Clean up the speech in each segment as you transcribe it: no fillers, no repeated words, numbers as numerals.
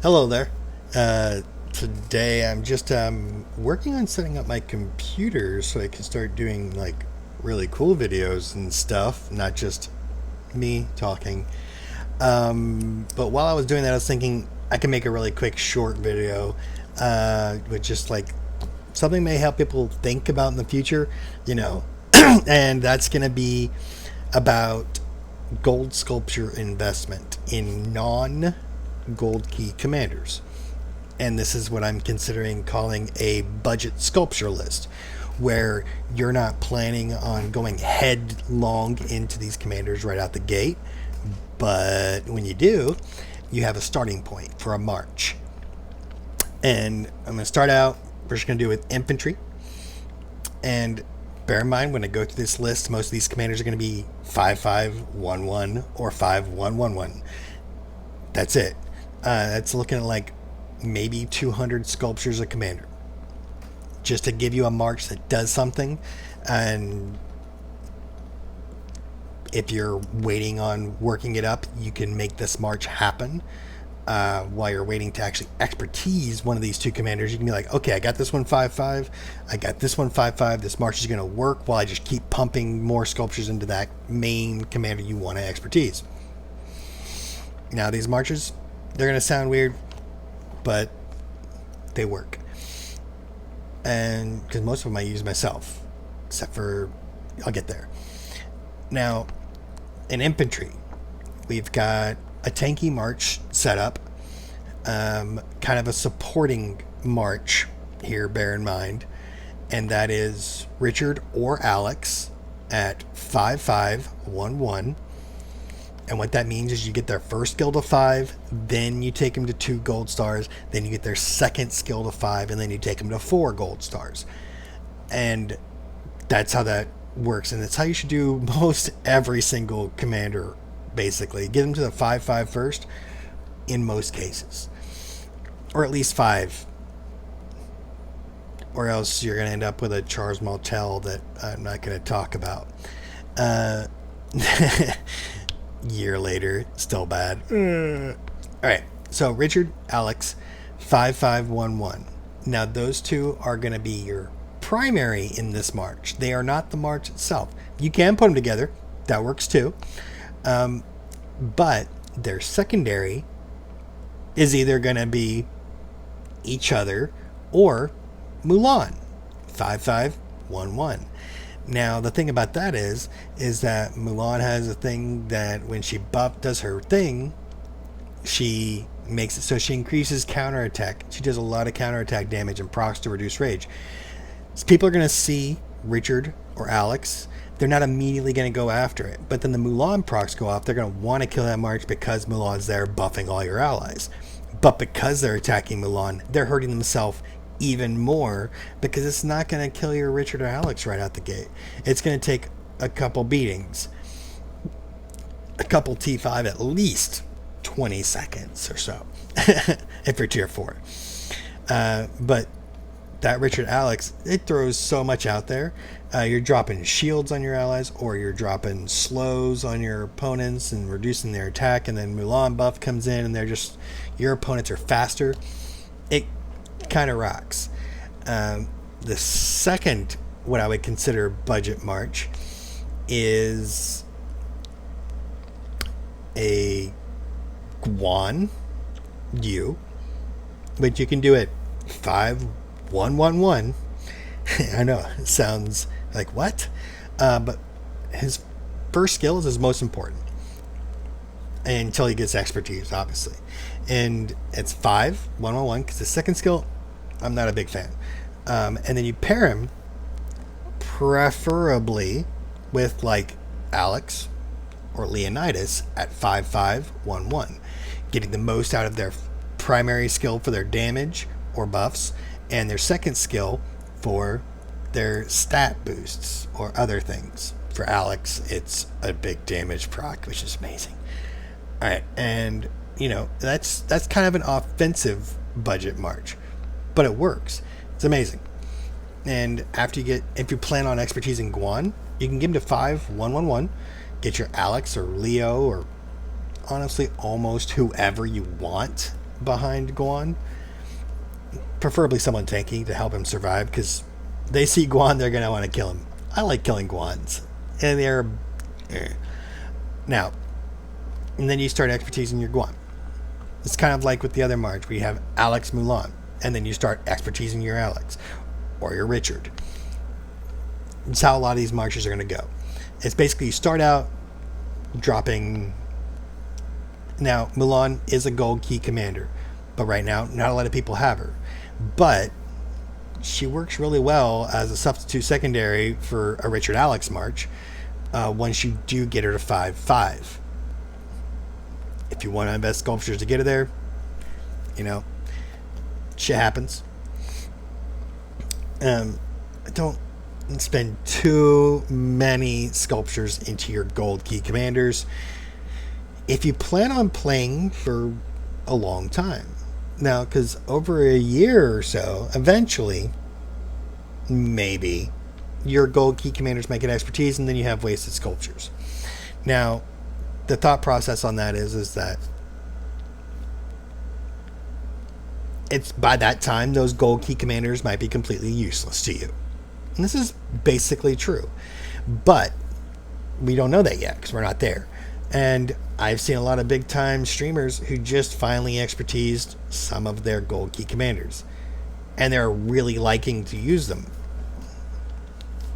Hello there. Today I'm just working on setting up my computer so I can start doing like really cool videos and stuff, not just me talking. But while I was doing that, I was thinking I can make a really quick short video with just like something may help people think about in the future, you know, and that's going to be about gold sculpture investment in non gold key commanders. And this is what I'm considering calling a budget sculpture list, where you're not planning on going headlong into these commanders right out the gate, but when you do, you have a starting point for a march. And I'm going to start out, we're just going to do it with infantry. And bear in mind, when I go through this list, most of these commanders are going to be 5511 or 5111. That's it. That's looking at like maybe 200 sculptures a commander, just to give you a march that does something. And if you're waiting on working it up, you can make this march happen. While you're waiting to actually expertise one of these two commanders, you can be like, okay, I got this one 5-5, I got this one 5-5. This march is going to work while I just keep pumping more sculptures into that main commander you want to expertise. Now, these marches, they're going to sound weird, but they work. And because most of them I use myself, except for, I'll get there. Now, in infantry, we've got a tanky march set up, kind of a supporting march here, bear in mind, and that is Richard or Alex at 5511. And what that means is you get their first skill to 5, then you take them to 2 gold stars, then you get their second skill to 5, and then you take them to 4 gold stars. And that's how that works, and that's how you should do most every single commander, basically. Get them to the 5-5 first, in most cases. Or at least 5. Or else you're going to end up with a Charles Martel that I'm not going to talk about. Year later, still bad. Alright, so Richard, Alex, 5511. Now those two are going to be your primary in this march. They are not the march itself. You can put them together, that works too. But their secondary is either going to be each other or Mulan, 5511. Now, the thing about that is that Mulan has a thing that when she does her thing, she makes it so she increases counterattack. She does a lot of counterattack damage and procs to reduce rage. So people are going to see Richard or Alex. They're not immediately going to go after it. But then the Mulan procs go off. They're going to want to kill that march because Mulan's there buffing all your allies. But because they're attacking Mulan, they're hurting themselves even more, because it's not going to kill your Richard or Alex right out the gate. It's going to take a couple beatings, a couple T5, at least 20 seconds or so if you're tier 4. But that Richard Alex, it throws so much out there. You're dropping shields on your allies, or you're dropping slows on your opponents and reducing their attack, and then Mulan buff comes in and they're just, your opponents are faster. It kind of rocks. The second, what I would consider budget march, is a Guan Yu, but you can do it 5111. I know it sounds like what, but his first skill is his most important until he gets expertise, obviously. And it's 5111 because the second skill, I'm not a big fan. And then you pair him preferably with like Alex or Leonidas at 5511, getting the most out of their primary skill for their damage or buffs, and their second skill for their stat boosts or other things. For Alex, it's a big damage proc, which is amazing. All right, and you know, that's kind of an offensive budget march, but it works. It's amazing. And after you get, if you plan on expertise in Guan, you can give him to 5111, get your Alex or Leo or honestly almost whoever you want behind Guan. Preferably someone tanky to help him survive, because they see Guan, they're going to want to kill him. I like killing Guans. And they're... Now, and then you start expertising your Guan. It's kind of like with the other March, where you have Alex Mulan, and then you start expertising your Alex, or your Richard. It's how a lot of these marches are going to go. It's basically you start out dropping... Now, Mulan is a gold key commander, but right now, not a lot of people have her. But she works really well as a substitute secondary for a Richard Alex March once you do get her to 5-5. If you want to invest sculptures to get her there, shit happens. Don't spend too many sculptures into your gold key commanders if you plan on playing for a long time. Now, because over a year or so, eventually, maybe, your gold key commanders might get expertise, and then you have wasted sculptures. Now, the thought process on that is that it's by that time, those gold key commanders might be completely useless to you. And this is basically true. But we don't know that yet, because we're not there. And I've seen a lot of big time streamers who just finally expertised some of their gold key commanders, and they're really liking to use them.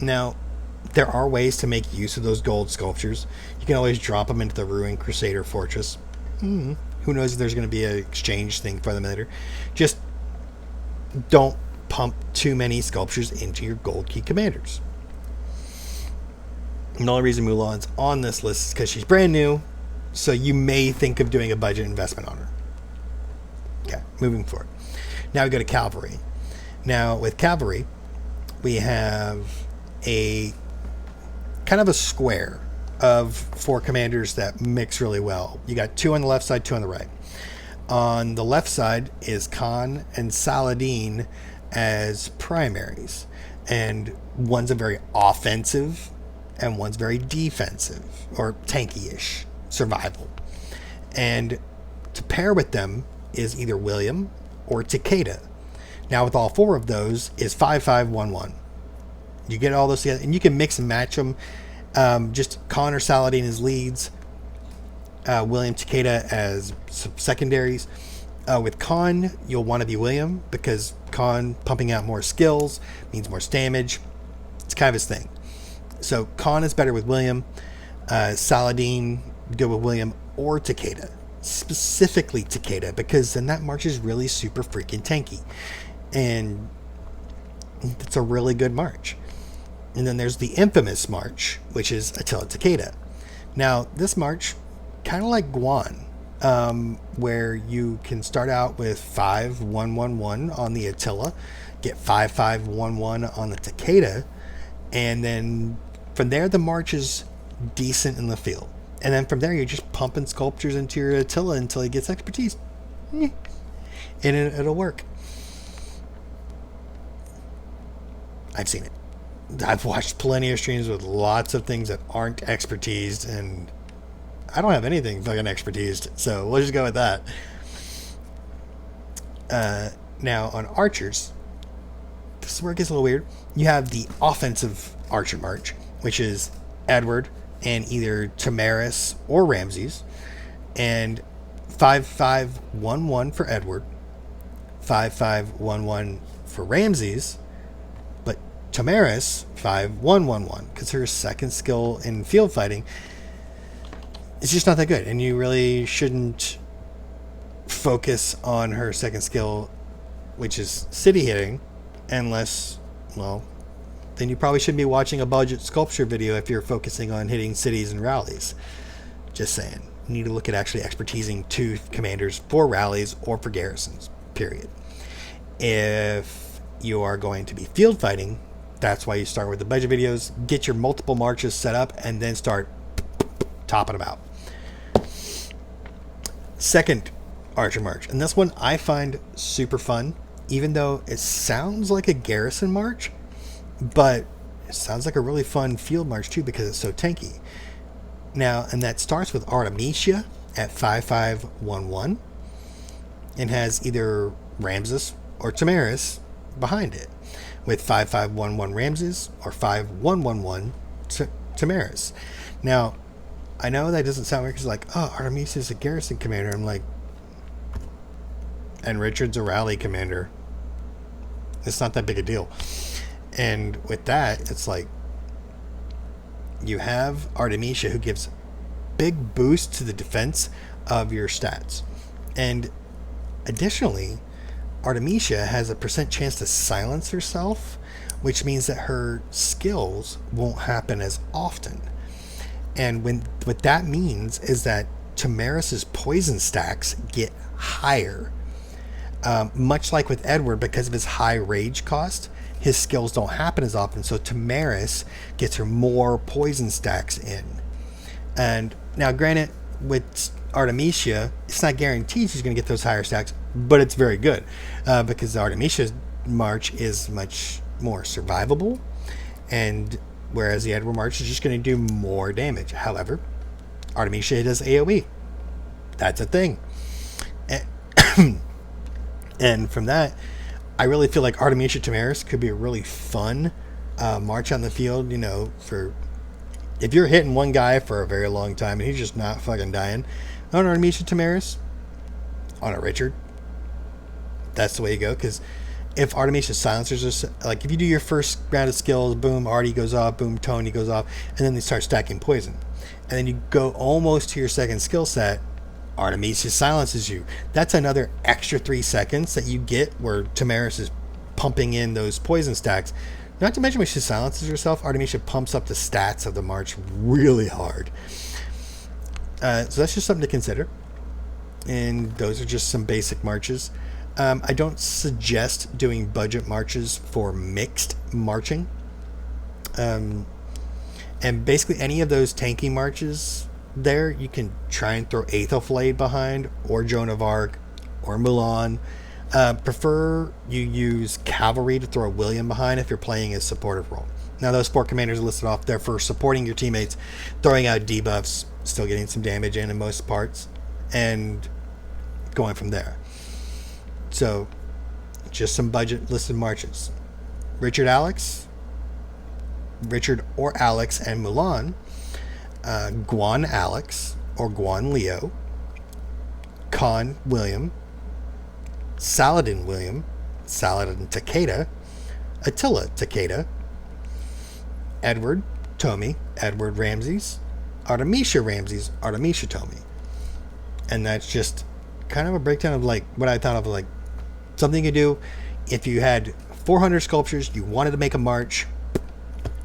Now, there are ways to make use of those gold sculptures. You can always drop them into the Ruined Crusader Fortress. Who knows if there's going to be an exchange thing for them later. Just don't pump too many sculptures into your gold key commanders. And the only reason Mulan's on this list is because she's brand new, so you may think of doing a budget investment on her. Okay, moving forward. Now we go to Cavalry. Now, with Cavalry, we have a kind of a square of 4 commanders that mix really well. You got 2 on the left side, 2 on the right. On the left side is Khan and Saladin as primaries, and one's a very offensive and one's very defensive, or tanky-ish, survival. And to pair with them is either William or Takeda. Now, with all 4 of those is 5-5-1-1. You get all those together, and you can mix and match them. Just Khan or Saladin as leads, William, Takeda as secondaries. With Khan, you'll want to be William, because Khan pumping out more skills means more damage. It's kind of his thing. So Khan is better with William. Saladin, go with William or Takeda. Specifically Takeda, because then that march is really super freaking tanky. And it's a really good march. And then there's the infamous march, which is Attila Takeda. Now, this march, kind of like Guan, where you can start out with 5-1-1-1 on the Attila, get 5-5-1-1 on the Takeda, and then from there the march is decent in the field. And then from there you're just pumping sculptures into your Attila until he gets expertise. And it'll work. I've seen it. I've watched plenty of streams with lots of things that aren't expertised, and I don't have anything fucking expertised, so we'll just go with that. Now, on archers, this is where it gets a little weird. You have the offensive archer march, which is Edward and either Tamaris or Ramses, and 5-5-1-1 for Edward, 5-5-1-1 for Ramses, but Tamaris 5-1-1-1, because her second skill in field fighting is just not that good, and you really shouldn't focus on her second skill, which is city hitting, unless, well, then you probably shouldn't be watching a budget sculpture video if you're focusing on hitting cities and rallies. Just saying. You need to look at actually expertising 2 commanders for rallies or for garrisons, period. If you are going to be field fighting, that's why you start with the budget videos, get your multiple marches set up, and then start topping them out. Second archer march, and this one I find super fun, even though it sounds like a garrison march, but it sounds like a really fun field march too, because it's so tanky. Now, and that starts with Artemisia at 5-5-1-1, and has either Ramses or Tamaris behind it, with 5511 Ramses or 5111 Tamaris. Now, I know that doesn't sound weird because, like, oh, Artemisia is a garrison commander. I'm like, and Richard's a rally commander. It's not that big a deal. And with that, it's like, you have Artemisia, who gives big boost to the defense of your stats. And additionally, Artemisia has a percent chance to silence herself, which means that her skills won't happen as often. And what that means is that Tamaris's poison stacks get higher. Much like with Edward, because of his high rage cost, his skills don't happen as often. So Tamaris gets her more poison stacks in. And now, granted, with Artemisia, it's not guaranteed she's going to get those higher stacks, but it's very good because Artemisia's march is much more survivable, and whereas the Edward march is just going to do more damage. However, Artemisia does AoE. That's a thing. And from that, I really feel like Artemisia Tamaris could be a really fun march on the field, you know, for if you're hitting one guy for a very long time and he's just not fucking dying, on Artemisia Tamaris, on a Richard, that's the way you go. Because if Artemisia silencers are, like, if you do your first round of skills, boom, Artie goes off, boom, Tony goes off, and then they start stacking poison. And then you go almost to your second skill set, Artemisia silences you. That's another extra 3 seconds that you get where Tamaris is pumping in those poison stacks. Not to mention when she silences herself, Artemisia pumps up the stats of the march really hard. So that's just something to consider. And those are just some basic marches. I don't suggest doing budget marches for mixed marching. And basically any of those tanky marches there, you can try and throw Aethelflaed behind, or Joan of Arc, or Mulan. Prefer you use cavalry to throw William behind if you're playing a supportive role. Now, those sport commanders listed off there for supporting your teammates, throwing out debuffs, still getting some damage in most parts, and going from there. So, just some budget listed marches. Richard or Alex and Mulan, Guan Alex or Guan Leo, Khan William, Saladin William, Saladin Takeda, Attila Takeda, Edward Tomi, Edward Ramses, Artemisia Ramses, Artemisia Tomi. And that's just kind of a breakdown of like what I thought of like something you do if you had 400 sculptures, you wanted to make a march.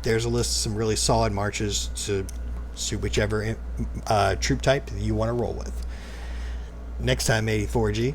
There's a list of some really solid marches to suit whichever troop type you want to roll with. Next time, 84G.